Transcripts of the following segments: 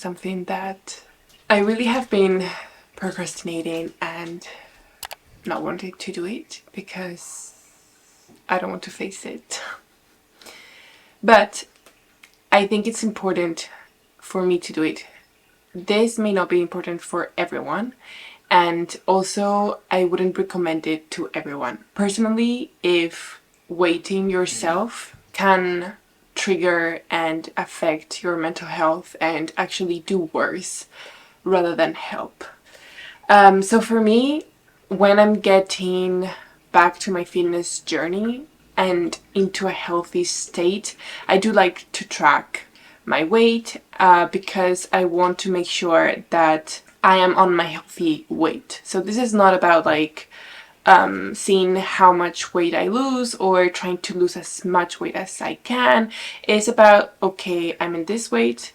something that I really have been procrastinating and not wanting to do it because I don't want to face it. But I think it's important for me to do it. This may not be important for everyone, and also I wouldn't recommend it to everyone. Personally, if weighting yourself can trigger and affect your mental health and actually do worse rather than help. So for me, when I'm getting back to my fitness journey and into a healthy state, I do like to track my weight because I want to make sure that I am on my healthy weight. So this is not about like seeing how much weight I lose or trying to lose as much weight as I can. It's about, okay, I'm in this weight,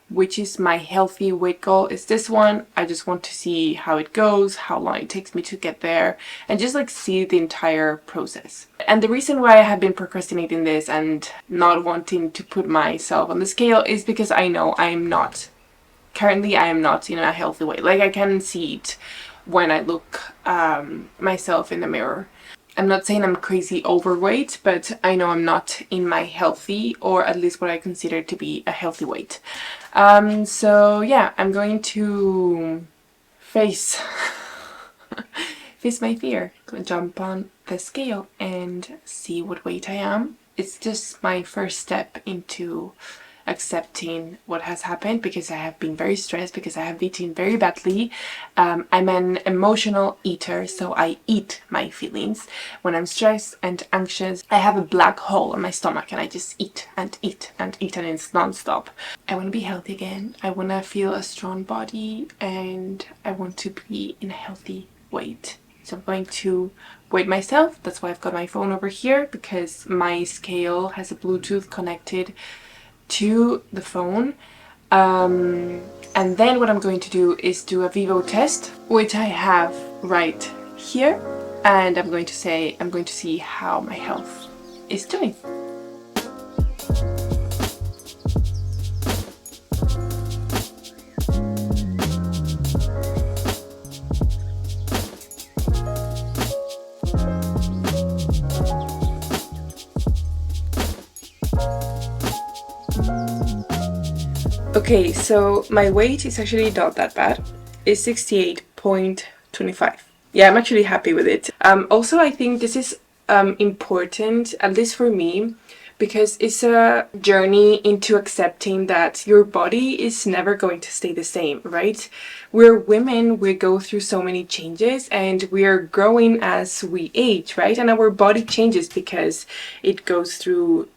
which is my healthy weight goal is this one. I just want to see how it goes, how long it takes me to get there, and just like see the entire process. And the reason why I have been procrastinating this and not wanting to put myself on the scale is because I know I am not in a healthy way. Like I can see it when I look myself in the mirror. I'm not saying I'm crazy overweight, but I know I'm not in my healthy, or at least what I consider to be a healthy weight. So yeah, I'm going to face my fear, jump on the scale and see what weight I am. It's just my first step into accepting what has happened, because I have been very stressed, because I have eaten very badly. I'm an emotional eater, so I eat my feelings. When I'm stressed and anxious, I have a black hole in my stomach and I just eat and eat and eat, and it's non-stop. I want to be healthy again. I want to feel a strong body and I want to be in a healthy weight. So I'm going to weight myself. That's why I've got my phone over here, because my scale has a Bluetooth connected to the phone. And then what I'm going to do is do a Vivo test, which I have right here, and I'm going to see how my health is doing. Okay, so my weight is actually not that bad. It's 68.25. Yeah, I'm actually happy with it. Also, I think this is important, at least for me, because it's a journey into accepting that your body is never going to stay the same, right? We're women, we go through so many changes and we are growing as we age, right? And our body changes because it goes through,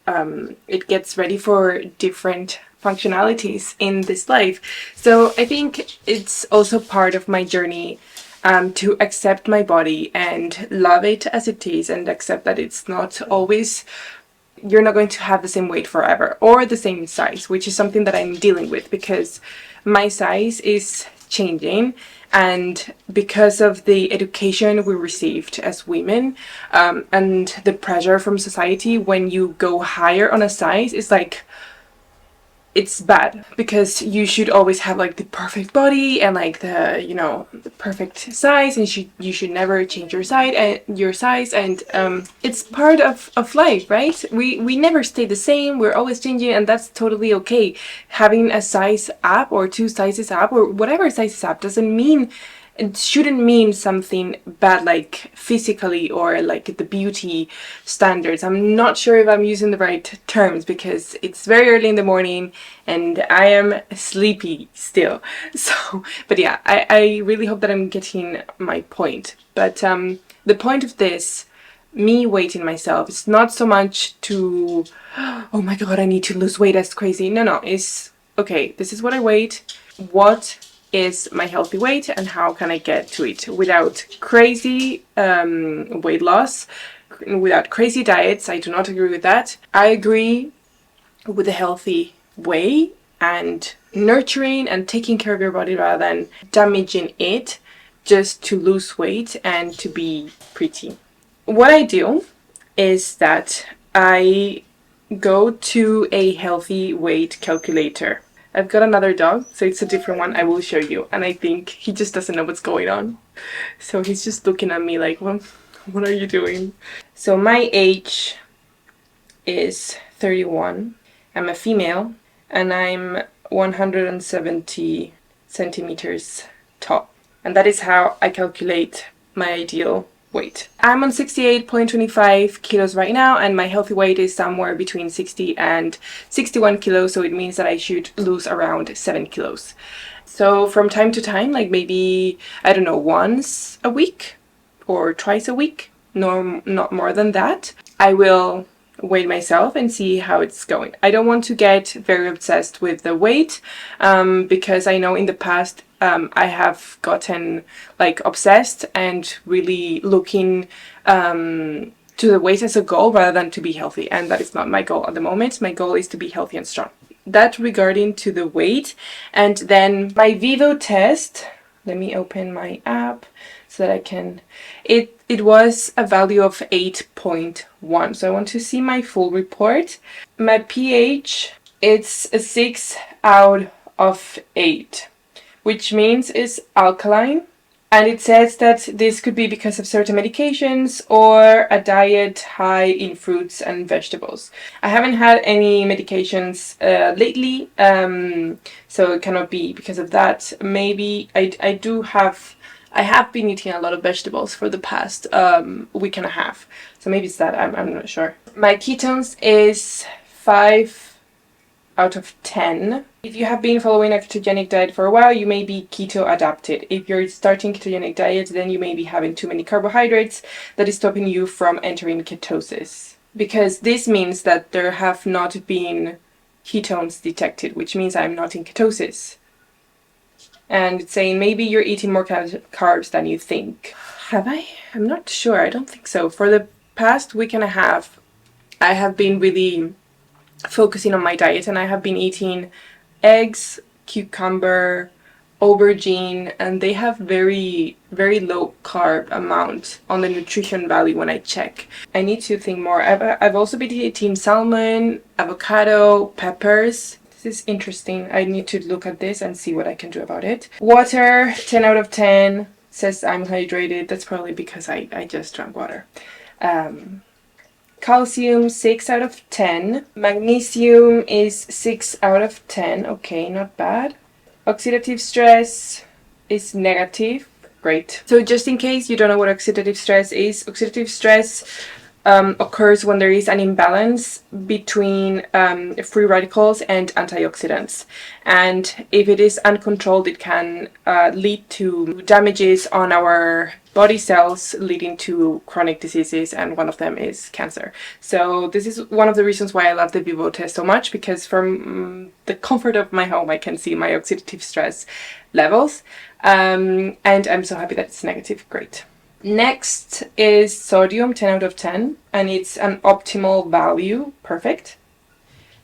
it gets ready for different functionalities in this life. So I think it's also part of my journey to accept my body and love it as it is, and accept that it's not always, you're not going to have the same weight forever or the same size, which is something that I'm dealing with because my size is changing, and because of the education we received as women and the pressure from society, when you go higher on a size, it's like, it's bad, because you should always have like the perfect body and like the, you know, the perfect size, and you should never change your size, and it's part of life, right? We never stay the same, we're always changing, and that's totally okay. Having a size up or 2 sizes up or whatever size is up doesn't mean, it shouldn't mean something bad, like physically or like the beauty standards. I'm not sure if I'm using the right terms because it's very early in the morning and I am sleepy still. So, but yeah, I really hope that I'm getting my point. But the point of this, me weighting myself, it's not so much to, oh my god, I need to lose weight as crazy. No, it's, okay, this is what I weight. What is my healthy weight and how can I get to it without crazy weight loss, without crazy diets. I do not agree with that. I agree with a healthy way and nurturing and taking care of your body rather than damaging it just to lose weight and to be pretty. What I do is that I go to a healthy weight calculator. I've got another dog, so it's a different one. I will show you. And I think he just doesn't know what's going on. So he's just looking at me like, well, what are you doing? So my age is 31. I'm a female and I'm 170 centimeters tall. And that is how I calculate my ideal weight. I'm on 68.25 kilos right now, and my healthy weight is somewhere between 60 and 61 kilos, so it means that I should lose around 7 kilos. So from time to time, like maybe, I don't know, once a week or twice a week, no, not more than that, I will weigh myself and see how it's going. I don't want to get very obsessed with the weight because I know in the past I have gotten like obsessed and really looking to the weight as a goal rather than to be healthy, and that is not my goal at the moment. My goal is to be healthy and strong. That regarding to the weight. And then my Vivo test, let me open my app so that I can, it was a value of 8.1. So I want to see my full report. My pH, it's a 6 out of 8, which means it's alkaline. And it says that this could be because of certain medications or a diet high in fruits and vegetables. I haven't had any medications lately, so it cannot be because of that. Maybe I have been eating a lot of vegetables for the past week and a half, so maybe it's that. I'm not sure. My ketones is 5 out of 10. If you have been following a ketogenic diet for a while, you may be keto adapted. If you're starting ketogenic diet, then you may be having too many carbohydrates that is stopping you from entering ketosis. Because this means that there have not been ketones detected, which means I'm not in ketosis. And it's saying maybe you're eating more carbs than you think. Have I? I'm not sure. I don't think so. For the past week and a half, I have been really focusing on my diet, and I have been eating eggs, cucumber, aubergine, and they have very low carb amount on the nutrition value when I check. I need to think more. I've also been eating salmon, avocado, peppers. This is interesting. I need to look at this and see what I can do about it. Water, 10 out of 10. Says I'm hydrated. That's probably because I just drank water. Calcium, 6 out of 10. Magnesium is 6 out of 10. Okay, not bad. Oxidative stress is negative. Great. So just in case you don't know what oxidative stress is, oxidative stress occurs when there is an imbalance between free radicals and antioxidants. And if it is uncontrolled, it can lead to damages on our body cells, leading to chronic diseases, and one of them is cancer. So this is one of the reasons why I love the Vivo test so much, because from the comfort of my home I can see my oxidative stress levels, and I'm so happy that it's negative. Great. Next is sodium, 10 out of 10, and it's an optimal value. Perfect.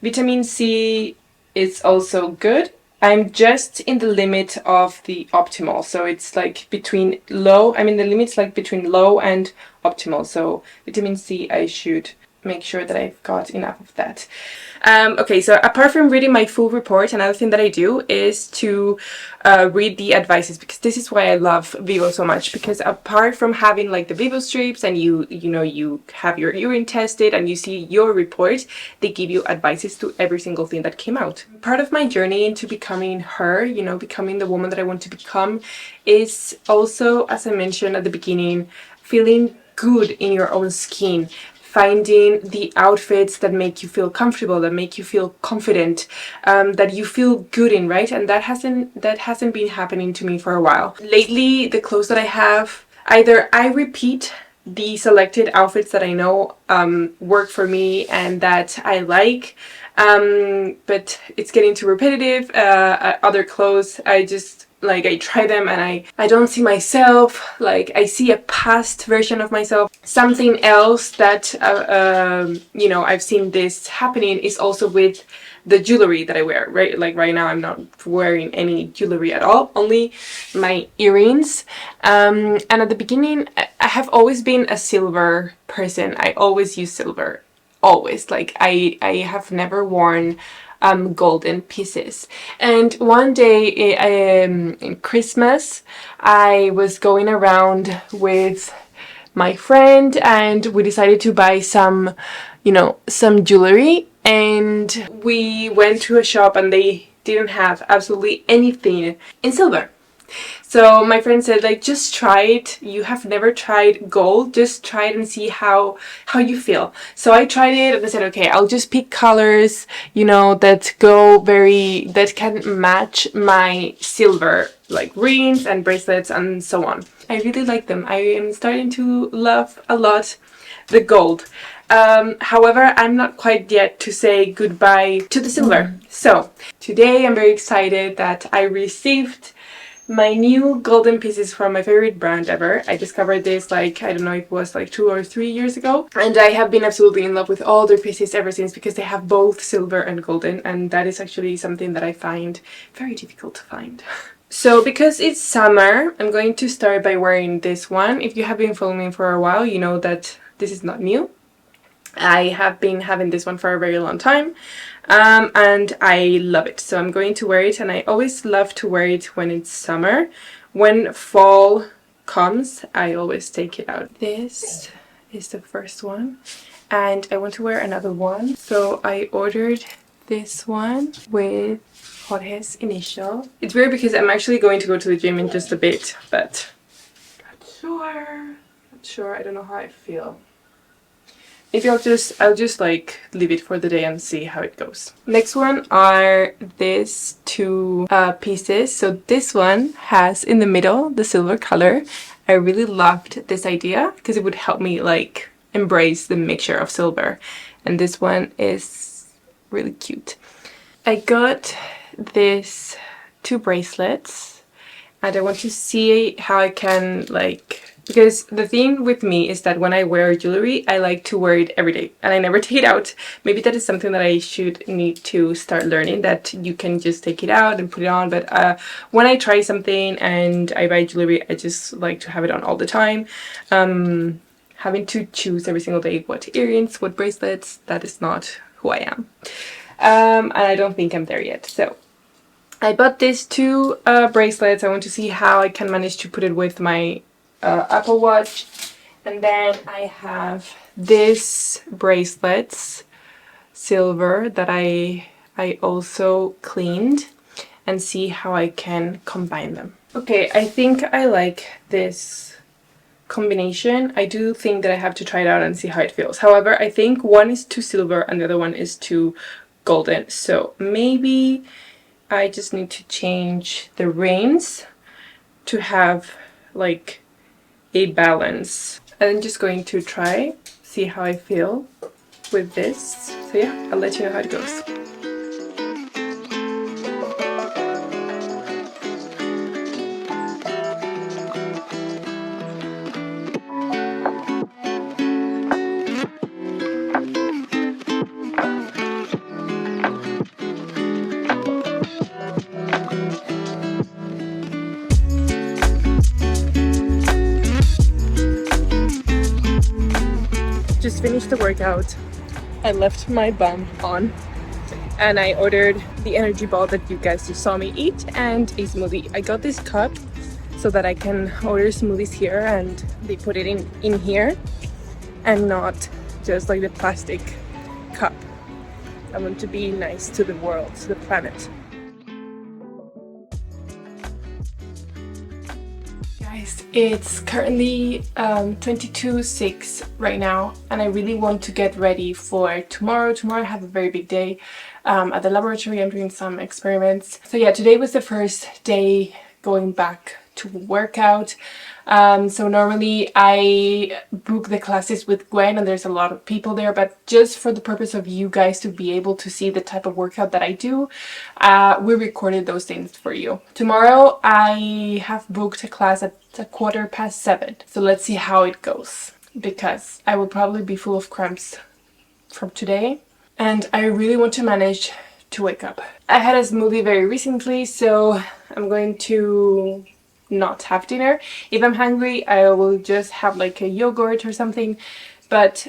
Vitamin C is also good. I'm just in the limit of the optimal, so it's like between low, I'm in the limits like between low and optimal. So vitamin C, I should make sure that I've got enough of that. Okay, so apart from reading my full report, another thing that I do is to read the advices, because this is why I love Vivo so much, because apart from having like the Vivo strips and you know you have your urine tested and you see your report, they give you advices to every single thing that came out. Part of my journey into becoming her, you know, becoming the woman that I want to become, is also, as I mentioned at the beginning, feeling good in your own skin, finding the outfits that make you feel comfortable, that make you feel confident, that you feel good in, right? And that hasn't been happening to me for a while. Lately, the clothes that I have, either I repeat the selected outfits that I know work for me and that I like, but it's getting too repetitive. Other clothes, I try them and I don't see myself, like I see a past version of myself. Something else that, you know, I've seen this happening is also with the jewelry that I wear, right? Like right now I'm not wearing any jewelry at all, only my earrings. And at the beginning, I have always been a silver person. I always use silver, always. Like I have never worn golden pieces. And one day in Christmas, I was going around with my friend and we decided to buy some, you know, some jewelry, and we went to a shop and they didn't have absolutely anything in silver. So my friend said, like, just try it. You have never tried gold. Just try it and see how you feel. So I tried it and I said, okay, I'll just pick colors, you know, that can match my silver, like rings and bracelets and so on. I really like them. I am starting to love a lot the gold. However, I'm not quite yet to say goodbye to the silver. So today I'm very excited that I received my new golden pieces from my favorite brand ever. I discovered this, like, I don't know, it was like 2 or 3 years ago. And I have been absolutely in love with all their pieces ever since, because they have both silver and golden. And that is actually something that I find very difficult to find. So because it's summer, I'm going to start by wearing this one. If you have been following me for a while, you know that this is not new. I have been having this one for a very long time, and I love it. So I'm going to wear it, and I always love to wear it when it's summer. When fall comes, I always take it out. This is the first one, and I want to wear another one. So I ordered this one with Jorge's initial. It's weird because I'm actually going to go to the gym in just a bit, but not sure. I don't know how I feel. Maybe I'll just like leave it for the day and see how it goes. Next one are these two pieces. So this one has in the middle the silver color. I really loved this idea because it would help me like embrace the mixture of silver. And this one is really cute. I got these two bracelets and I want to see how I can like, because the thing with me is that when I wear jewelry, I like to wear it every day and I never take it out. Maybe that is something that I should need to start learning, that you can just take it out and put it on. But when I try something and I buy jewelry, I just like to have it on all the time. Having to choose every single day what earrings, what bracelets, that is not who I am. And I don't think I'm there yet. So I bought these two bracelets. I want to see how I can manage to put it with my Apple Watch. And then I have this bracelets, silver, that I also cleaned, and see how I can combine them. Okay, I think I like this combination. I do think that I have to try it out and see how it feels. However, I think one is too silver and the other one is too golden. So maybe I just need to change the rings to have like a balance. I'm just going to try, see how I feel with this. So yeah, I'll let you know how it goes. Just finished the workout. I left my bum on and I ordered the energy ball that you guys just saw me eat and a smoothie. I got this cup so that I can order smoothies here and they put it in here and not just like the plastic cup. I want to be nice to the world, to the planet. It's currently 22:06 right now, and I really want to get ready for tomorrow. Tomorrow I have a very big day at the laboratory. I'm doing some experiments. So yeah, today was the first day going back to workout. So normally I book the classes with Gwen and there's a lot of people there, but just for the purpose of you guys to be able to see the type of workout that I do, we recorded those things for you. Tomorrow I have booked a class at 7:15. So let's see how it goes, because I will probably be full of cramps from today and I really want to manage to wake up. I had a smoothie very recently, so I'm going to not have dinner. If I'm hungry, I will just have like a yogurt or something, but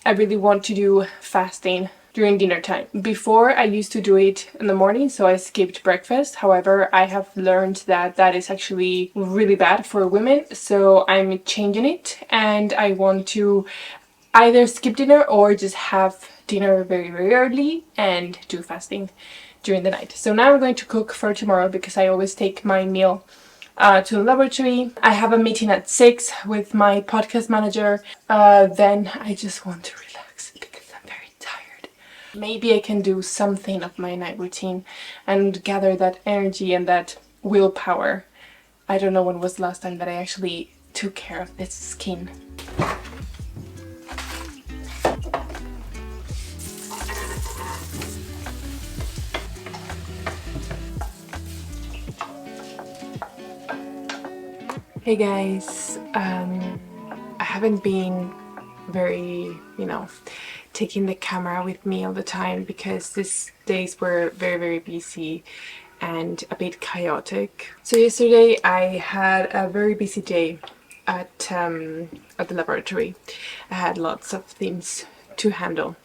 I really want to do fasting during dinner time. Before, I used to do it in the morning, so I skipped breakfast. However, I have learned that that is actually really bad for women, so I'm changing it, and I want to either skip dinner or just have dinner very, very early and do fasting during the night. So now I'm going to cook for tomorrow because I always take my meal to the laboratory. I have a meeting at 6 with my podcast manager. Then I just want to relax because I'm very tired. Maybe I can do something of my night routine and gather that energy and that willpower. I don't know when was the last time that I actually took care of this skin. Hey guys, I haven't been very, taking the camera with me all the time because these days were very, very busy and a bit chaotic. So yesterday I had a very busy day at the laboratory. I had lots of things to handle.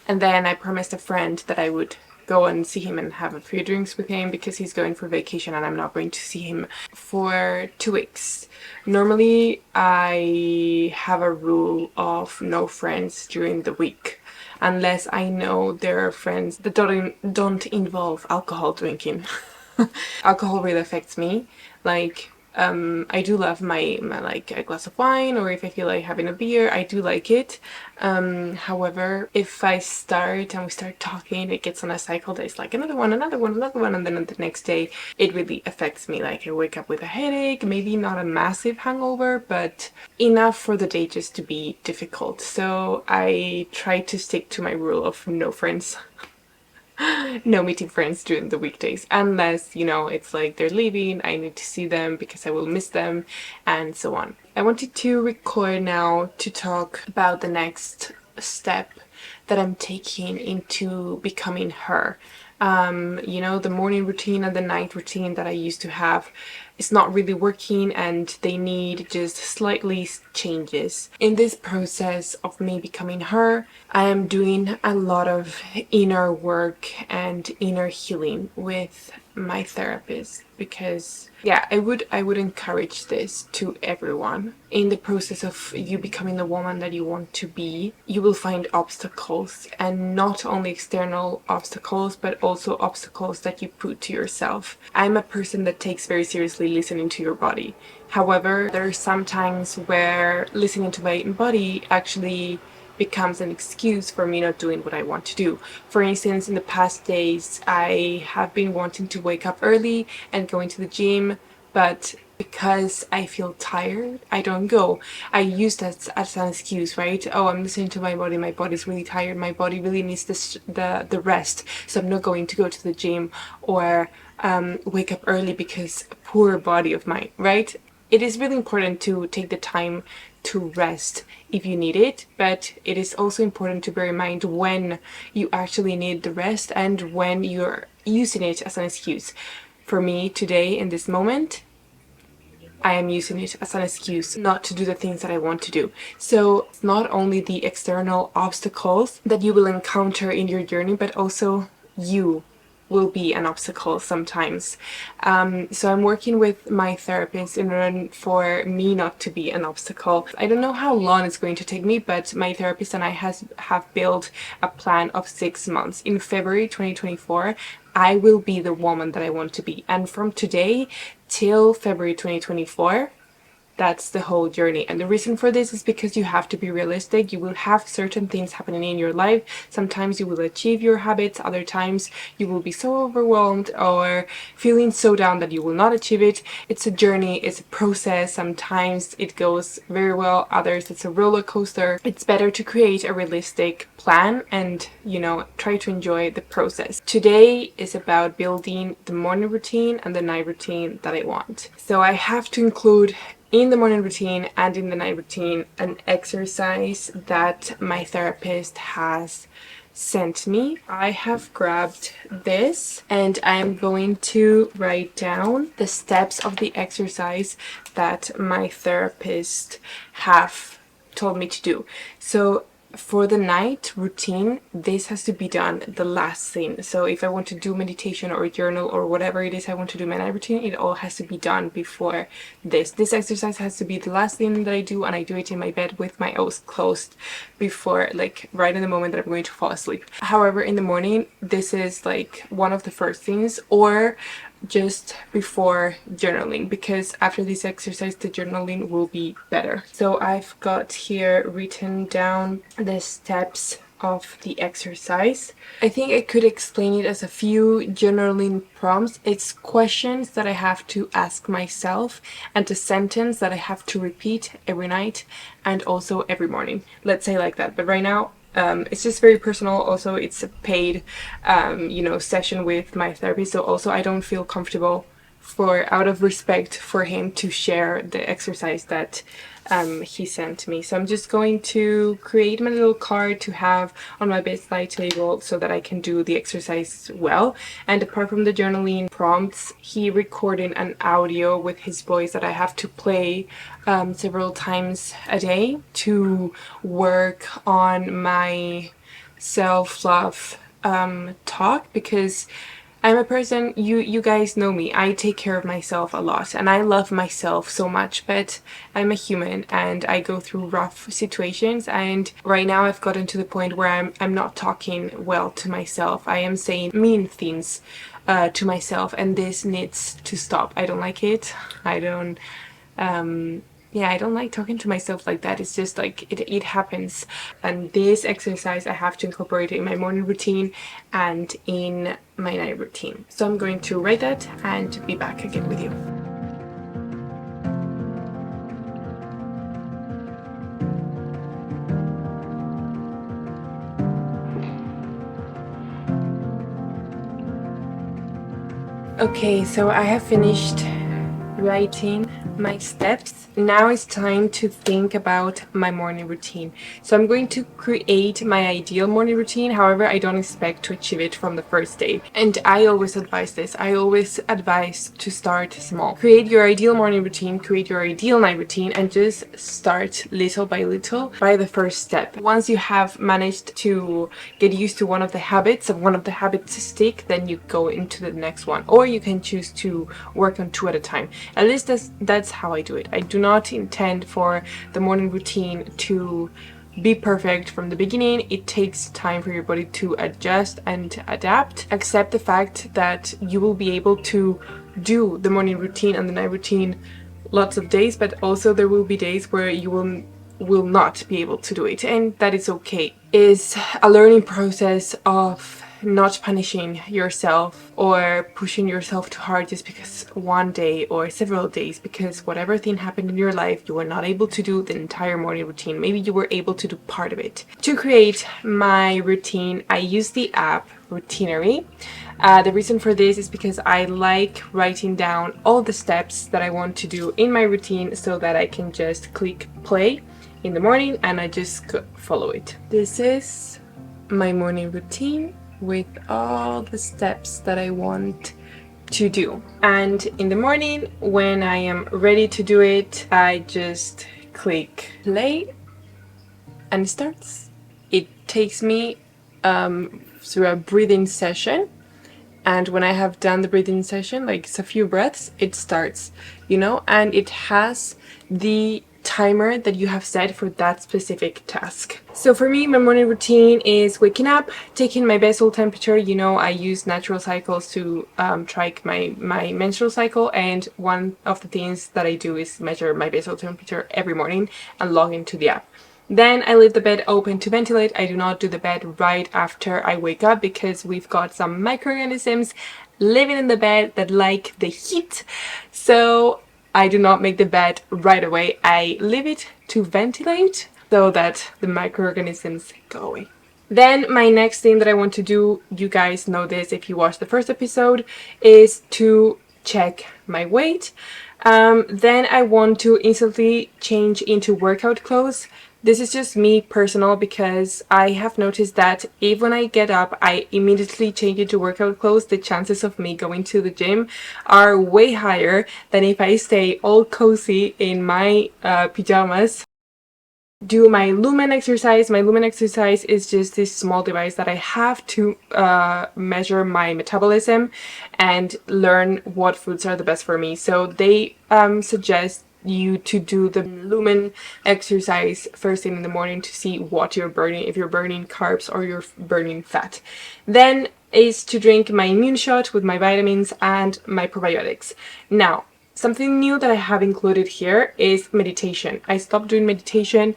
And then I promised a friend that I would go and see him and have a few drinks with him because he's going for vacation and I'm not going to see him for 2 weeks. Normally I have a rule of no friends during the week unless I know there are friends that don't involve alcohol drinking. Alcohol really affects me. Like, I do love my like a glass of wine, or if I feel like having a beer, I do like it. However, if I start and we start talking, it gets on a cycle that is like another one, another one, another one, and then the next day it really affects me. Like I wake up with a headache, maybe not a massive hangover, but enough for the day just to be difficult. So I try to stick to my rule of no friends. No meeting friends during the weekdays unless, it's like they're leaving, I need to see them because I will miss them, and so on. I wanted to record now to talk about the next step that I'm taking into becoming her. The morning routine and the night routine that I used to have is not really working and they need just slightly changes. In this process of me becoming her, I am doing a lot of inner work and inner healing with my therapist because I would encourage this to everyone. In the process of you becoming the woman that you want to be, you will find obstacles, and not only external obstacles but also obstacles that you put to yourself. I'm a person that takes very seriously listening to your body. However, there are some times where listening to my body actually becomes an excuse for me not doing what I want to do. For instance, in the past days, I have been wanting to wake up early and go into the gym, but because I feel tired, I don't go. I use that as an excuse, right? Oh, I'm listening to my body's really tired, my body really needs the rest, so I'm not going to go to the gym or wake up early because poor body of mine, right? It is really important to take the time to rest if you need it, but it is also important to bear in mind when you actually need the rest and when you're using it as an excuse. For me today, in this moment, I am using it as an excuse not to do the things that I want to do. So not only the external obstacles that you will encounter in your journey, but also you will be an obstacle sometimes. So I'm working with my therapist in order for me not to be an obstacle. I don't know how long it's going to take me, but my therapist and I have built a plan of 6 months. In February 2024, I will be the woman that I want to be. And from today till February 2024, that's the whole journey. And the reason for this is because you have to be realistic. You will have certain things happening in your life. Sometimes you will achieve your habits, other times you will be so overwhelmed or feeling so down that you will not achieve it. It's a journey, it's a process. Sometimes it goes very well, others it's a roller coaster. It's better to create a realistic plan and, try to enjoy the process. Today is about building the morning routine and the night routine that I want. So I have to include in the morning routine and in the night routine an exercise that my therapist has sent me. I have grabbed this and I am going to write down the steps of the exercise that my therapist have told me to do. So for the night routine, this has to be done the last thing. So if I want to do meditation or journal or whatever it is I want to do my night routine, it all has to be done before this. This exercise has to be the last thing that I do, and I do it in my bed with my eyes closed before, like right in the moment that I'm going to fall asleep. However, in the morning, this is like one of the first things, or just before journaling, because after this exercise the journaling will be better. So I've got here written down the steps of the exercise. I think I could explain it as a few journaling prompts. It's questions that I have to ask myself and a sentence that I have to repeat every night and also every morning. Let's say like that. But right now it's just very personal. Also, it's a paid, session with my therapist. So also I don't feel comfortable, for out of respect for him, to share the exercise that he sent me. So I'm just going to create my little card to have on my bedside table so that I can do the exercise well. And apart from the journaling prompts, he recorded an audio with his voice that I have to play several times a day to work on my self-love talk, because I'm a person, you guys know me, I take care of myself a lot and I love myself so much, but I'm a human and I go through rough situations, and right now I've gotten to the point where I'm not talking well to myself. I am saying mean things to myself, and this needs to stop. I don't like it. I don't I don't like talking to myself like that. It's just like it happens. And this exercise I have to incorporate in my morning routine and in my night routine. So I'm going to write that and be back again with you. Okay, so I have finished writing my steps. Now it's time to think about my morning routine. So I'm going to create my ideal morning routine. However, I don't expect to achieve it from the first day. And I always advise this. I always advise to start small. Create your ideal morning routine, create your ideal night routine, and just start little by little by the first step. Once you have managed to get used to one of the habits, and one of the habits stick, then you go into the next one. Or you can choose to work on two at a time. At least that's how I do it. I do not intend for the morning routine to be perfect from the beginning. It takes time for your body to adjust and adapt. Accept the fact that you will be able to do the morning routine and the night routine lots of days, but also there will be days where you will not be able to do it, and that is okay. It's a learning process of not punishing yourself or pushing yourself too hard just because one day or several days, because whatever thing happened in your life, you were not able to do the entire morning routine. Maybe you were able to do part of it. To create my routine, I use the app Routinary. The reason for this is because I like writing down all the steps that I want to do in my routine so that I can just click play in the morning and I just follow it. This is my morning routine with all the steps that I want to do. And in the morning, when I am ready to do it, I just click play and it starts. It takes me through a breathing session. And when I have done the breathing session, like it's a few breaths, it starts, and it has the timer that you have set for that specific task. So for me, my morning routine is waking up, taking my basal temperature. I use natural cycles to track my menstrual cycle, and one of the things that I do is measure my basal temperature every morning and log into the app. Then I leave the bed open to ventilate. I do not do the bed right after I wake up because we've got some microorganisms living in the bed that like the heat. So I do not make the bed right away. I leave it to ventilate so that the microorganisms go away. Then my next thing that I want to do, you guys know this if you watched the first episode, is to check my weight. Then I want to instantly change into workout clothes. This is just me personal because I have noticed that if when I get up, I immediately change into workout clothes, the chances of me going to the gym are way higher than if I stay all cozy in my pajamas. do my lumen exercise. My lumen exercise is just this small device that I have to measure my metabolism and learn what foods are the best for me. So they suggest you to do the lumen exercise first thing in the morning to see what you're burning, if you're burning carbs or you're burning fat. Then is to drink my immune shot with my vitamins and my probiotics. Now, something new that I have included here is meditation. I stopped doing meditation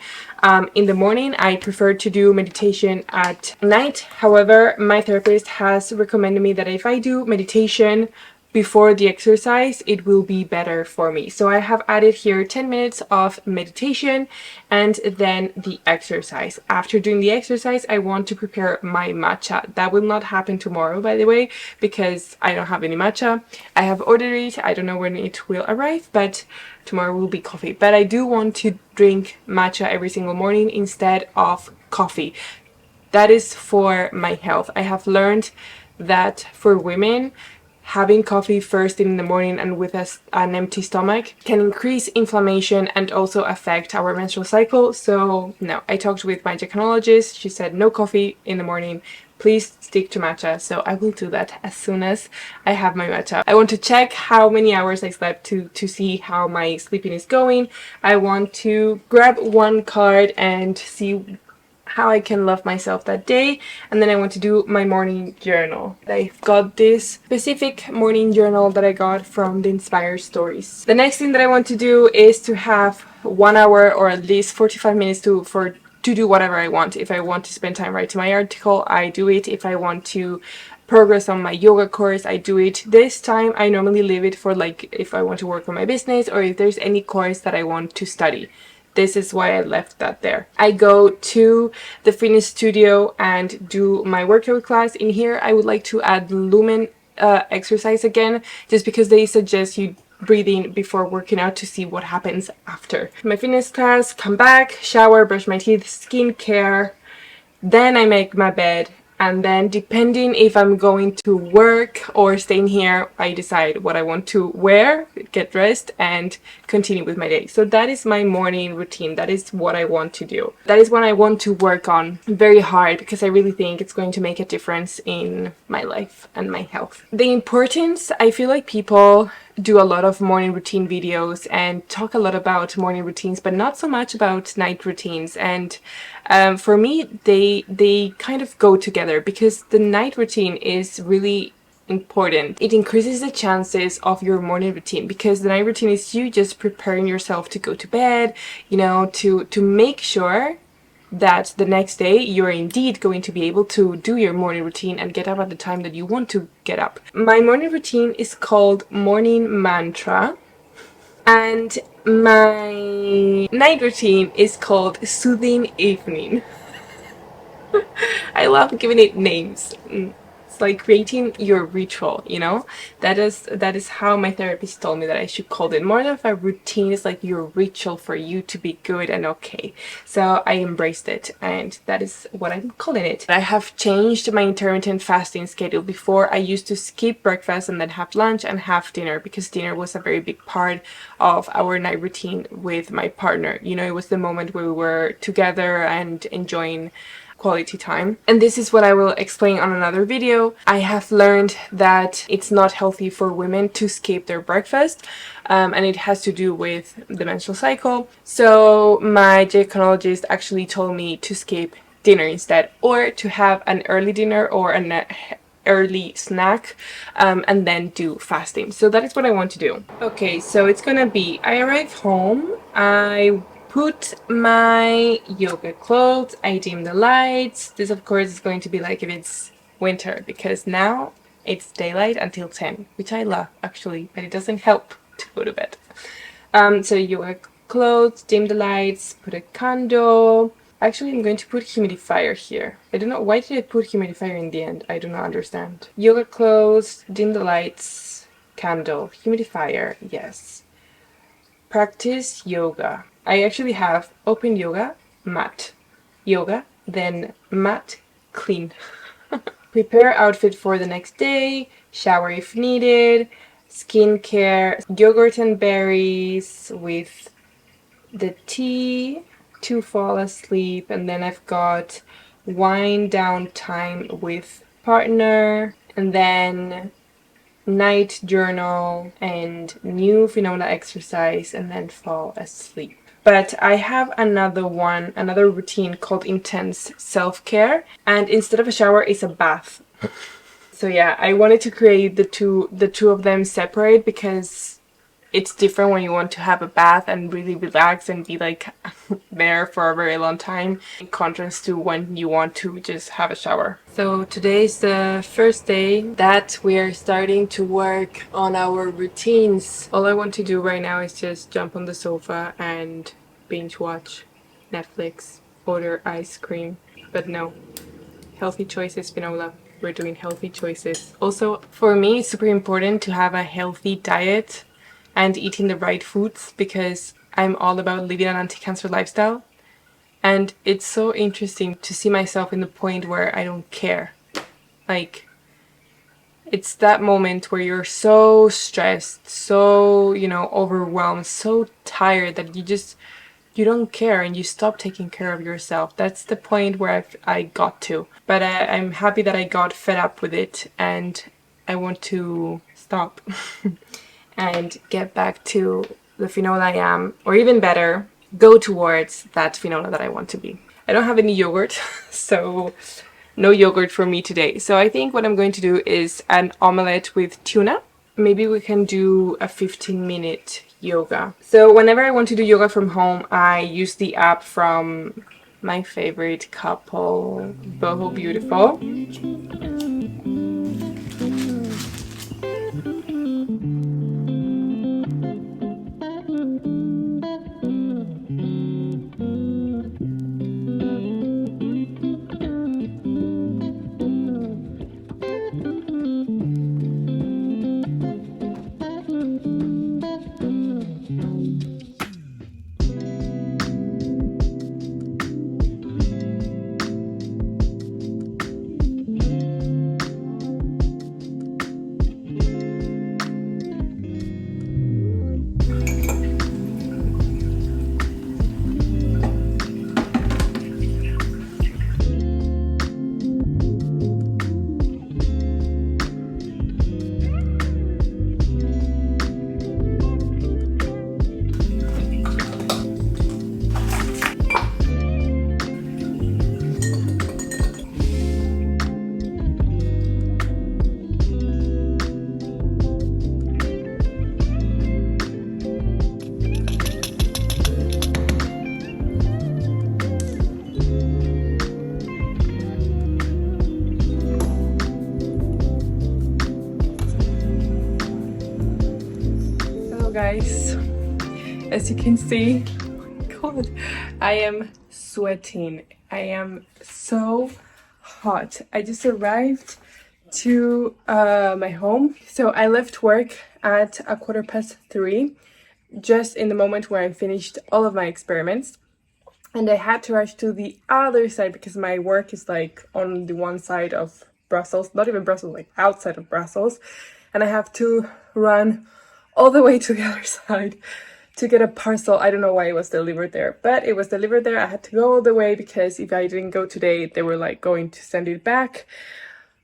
in the morning. I prefer to do meditation at night. However, my therapist has recommended me that if I do meditation before the exercise, it will be better for me. So I have added here 10 minutes of meditation and then the exercise. After doing the exercise, I want to prepare my matcha. That will not happen tomorrow, by the way, because I don't have any matcha. I have ordered it. I don't know when it will arrive, but tomorrow will be coffee. But I do want to drink matcha every single morning instead of coffee. That is for my health. I have learned that for women, having coffee first thing in the morning and with an empty stomach can increase inflammation and also affect our menstrual cycle. So no, I talked with my gynecologist. She said no coffee in the morning. Please stick to matcha. So I will do that as soon as I have my matcha. I want to check how many hours I slept to see how my sleeping is going. I want to grab one card and see how I can love myself that day, and then I want to do my morning journal. I've got this specific morning journal that I got from the Inspire Stories. The next thing that I want to do is to have 1 hour or at least 45 minutes to do whatever I want. If I want to spend time writing my article, I do it. If I want to progress on my yoga course, I do it. This time I normally leave it for like if I want to work on my business or if there's any course that I want to study. This is why I left that there. I go to the fitness studio and do my workout class. In here, I would like to add lumen exercise again, just because they suggest you breathing before working out to see what happens after. My fitness class, come back, shower, brush my teeth, skincare. Then I make my bed. And then depending if I'm going to work or staying here, I decide what I want to wear, get dressed, and continue with my day. So that is my morning routine. That is what I want to do. That is what I want to work on very hard because I really think it's going to make a difference in my life and my health. The importance, I feel like people do a lot of morning routine videos and talk a lot about morning routines, but not so much about night routines. And for me, they kind of go together because the night routine is really important. It increases the chances of your morning routine because the night routine is you just preparing yourself to go to bed, you know, to make sure that the next day you're indeed going to be able to do your morning routine and get up at the time that you want to get up. My morning routine is called Morning Mantra, and my night routine is called Soothing Evening. I love giving it names. It's like creating your ritual, you know? That is how my therapist told me that I should call it. More of a routine is like your ritual for you to be good and okay. So I embraced it, and that is what I'm calling it. I have changed my intermittent fasting schedule. Before, I used to skip breakfast and then have lunch and have dinner because dinner was a very big part of our night routine with my partner. You know, it was the moment where we were together and enjoying quality time. And this is what I will explain on another video. I have learned that it's not healthy for women to skip their breakfast, and it has to do with the menstrual cycle. So my gynecologist actually told me to skip dinner instead, or to have an early dinner or an early snack, and then do fasting. So that is what I want to do. Okay, so it's gonna be, I arrive home, I put my yoga clothes, I dim the lights. This of course is going to be like if it's winter, because now it's daylight until 10, which I love actually, but it doesn't help to go to bed. So yoga clothes, dim the lights, put a candle. Actually, I'm going to put humidifier here. I don't know, why did I put humidifier in the end? I do not understand. Yoga clothes, dim the lights, candle, humidifier, yes. Practice yoga. I actually have open yoga, mat, yoga, then mat, clean. Prepare outfit for the next day, shower if needed, skincare, yogurt and berries with the tea, to fall asleep, and then I've got wind down time with partner, and then night journal and new Finoula exercise, and then fall asleep. But I have another routine called intense self-care, and instead of a shower, it's a bath. So yeah, I wanted to create the two of them separate because it's different when you want to have a bath and really relax and be like there for a very long time, in contrast to when you want to just have a shower. So today's the first day that we're starting to work on our routines. All I want to do right now is just jump on the sofa and binge watch Netflix, order ice cream. But no, healthy choices, Finoula. We're doing healthy choices. Also, for me, it's super important to have a healthy diet and eating the right foods because I'm all about living an anti-cancer lifestyle. And it's so interesting to see myself in the point where I don't care. Like, it's that moment where you're so stressed, so, overwhelmed, so tired that you don't care and you stop taking care of yourself. That's the point where I got to. But I'm happy that I got fed up with it and I want to stop and get back to the Finoula I am, or even better, go towards that Finoula that I want to be. I don't have any yogurt, so no yogurt for me today. So I think what I'm going to do is an omelette with tuna. Maybe we can do a 15-minute yoga. So whenever I want to do yoga from home, I use the app from my favorite couple, Boho Beautiful. Guys, as you can see, oh my god, I am sweating. I am so hot. I just arrived to my home. So I left work at 3:15, just in the moment where I finished all of my experiments. And I had to rush to the other side because my work is like on the one side of Brussels, not even Brussels, like outside of Brussels. And I have to run all the way to the other side to get a parcel. I don't know why it was delivered there, but it was delivered there. I had to go all the way because if I didn't go today, they were like going to send it back.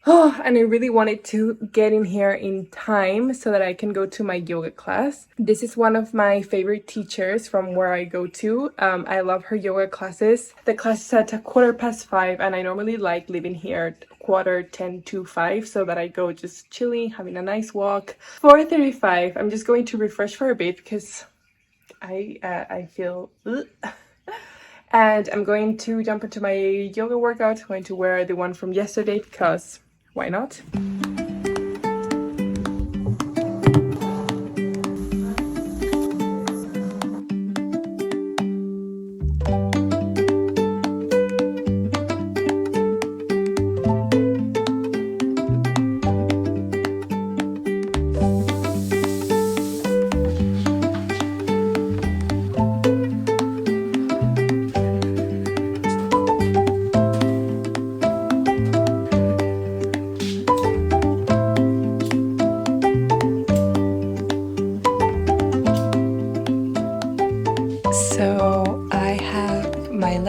Oh, and I really wanted to get in here in time so that I can go to my yoga class. This is one of my favorite teachers from where I go to. I love her yoga classes. The class is at 5:15, and I normally like leaving here at 4:10 to 5 so that I go just chilling, having a nice walk. 4:35, I'm just going to refresh for a bit because I feel and I'm going to jump into my yoga workout. I'm going to wear the one from yesterday because why not?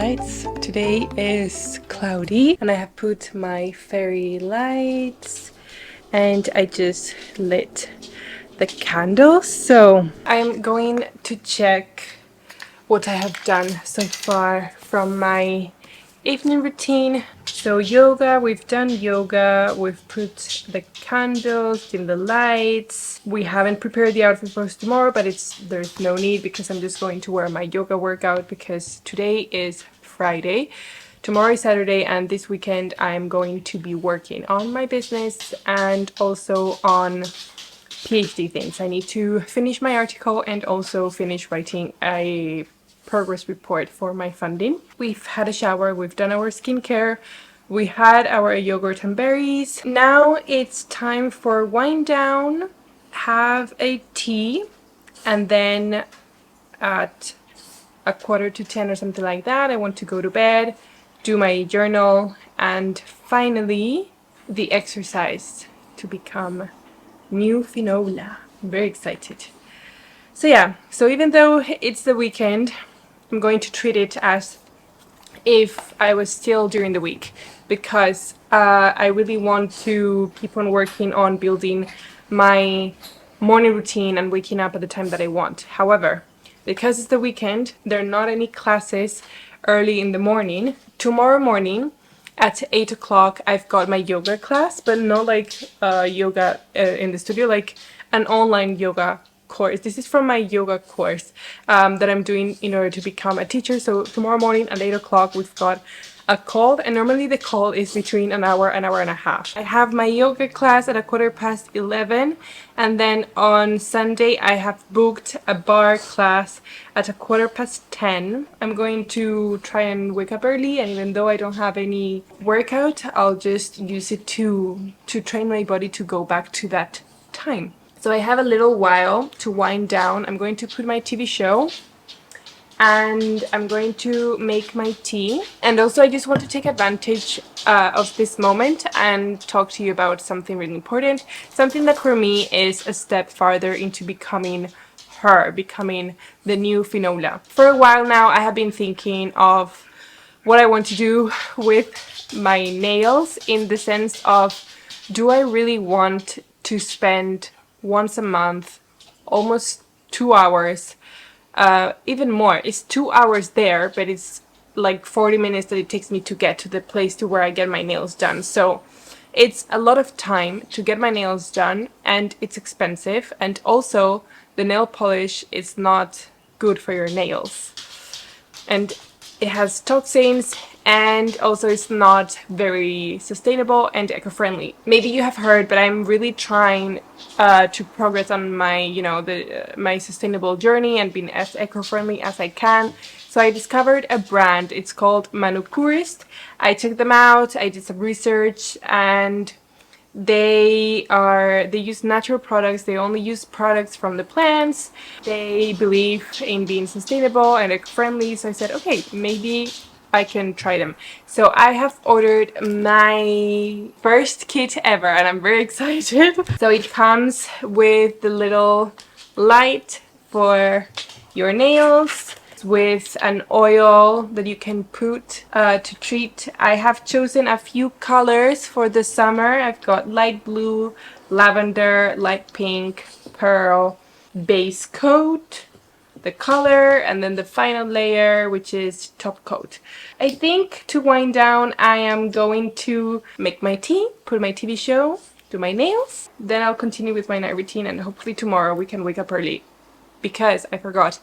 lights. Today is cloudy and I have put my fairy lights and I just lit the candles. So I'm going to check what I have done so far from my evening routine. So yoga, we've done yoga, we've put the candles, dim the lights. We haven't prepared the outfit for tomorrow, but there's no need because I'm just going to wear my yoga workout because today is Friday. Tomorrow is Saturday, and this weekend I'm going to be working on my business and also on PhD things. I need to finish my article and also finish writing a progress report for my funding. We've had a shower, we've done our skincare, we had our yogurt and berries. Now it's time for wind down, have a tea, and then at a quarter to 10 or something like that, I want to go to bed, do my journal, and finally the exercise to become new Finoula. I'm very excited. So yeah, so even though it's the weekend, I'm going to treat it as if I was still during the week because I really want to keep on working on building my morning routine and waking up at the time that I want. However, because it's the weekend, there are not any classes early in the morning. Tomorrow morning at 8 o'clock, I've got my yoga class, but not like yoga in the studio, like an online yoga course. This is from my yoga course that I'm doing in order to become a teacher. So tomorrow morning at 8 o'clock, we've got a call, and normally the call is between an hour and a half. I have my yoga class at a 11:15, and then on Sunday I have booked a bar class at a 10:15. I'm going to try and wake up early, and even though I don't have any workout, I'll just use it to train my body to go back to that time. So I have a little while to wind down. I'm going to put my TV show and I'm going to make my tea. And also I just want to take advantage of this moment and talk to you about something really important. Something that for me is a step farther into becoming becoming the new Finoula. For a while now I have been thinking of what I want to do with my nails, in the sense of, do I really want to spend once a month almost 2 hours, even more, it's 2 hours there, but it's like 40 minutes that it takes me to get to the place to where I get my nails done. So it's a lot of time to get my nails done, and it's expensive, and also the nail polish is not good for your nails, and it has toxins, and also it's not very sustainable and eco-friendly. Maybe you have heard, but I'm really trying to progress on my, my sustainable journey and being as eco-friendly as I can. So I discovered a brand. It's called Manucurist. I checked them out, I did some research, and they use natural products. They only use products from the plants. They believe in being sustainable and eco-friendly. So I said, okay, maybe I can try them. So I have ordered my first kit ever, and I'm very excited. So it comes with the little light for your nails, with an oil that you can put to treat. I have chosen a few colors for the summer. I've got light blue, lavender, light pink, pearl, base coat, the color, and then the final layer, which is top coat. I think to wind down, I am going to make my tea, put my TV show, do my nails, then I'll continue with my night routine, and hopefully tomorrow we can wake up early. Because I forgot,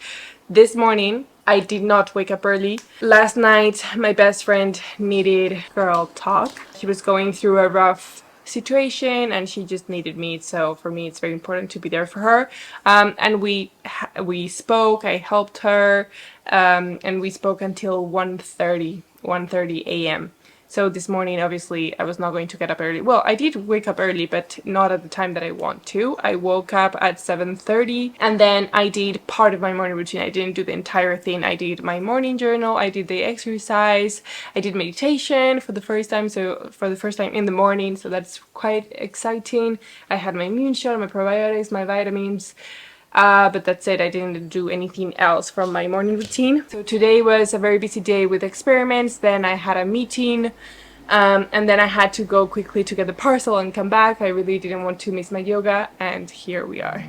this morning I did not wake up early. Last night my best friend needed girl talk. She was going through a rough situation and she just needed me, so for me it's very important to be there for her. And we spoke, I helped her, and we spoke until 1:30 a.m. So this morning, obviously, I was not going to get up early. Well, I did wake up early, but not at the time that I want to. I woke up at 7:30, and then I did part of my morning routine. I didn't do the entire thing. I did my morning journal, I did the exercise, I did meditation for the first time, so for the first time in the morning, so that's quite exciting. I had my immune shot, my probiotics, my vitamins. But that's it. I didn't do anything else from my morning routine. So today was a very busy day with experiments. Then I had a meeting, and then I had to go quickly to get the parcel and come back. I really didn't want to miss my yoga, and here we are.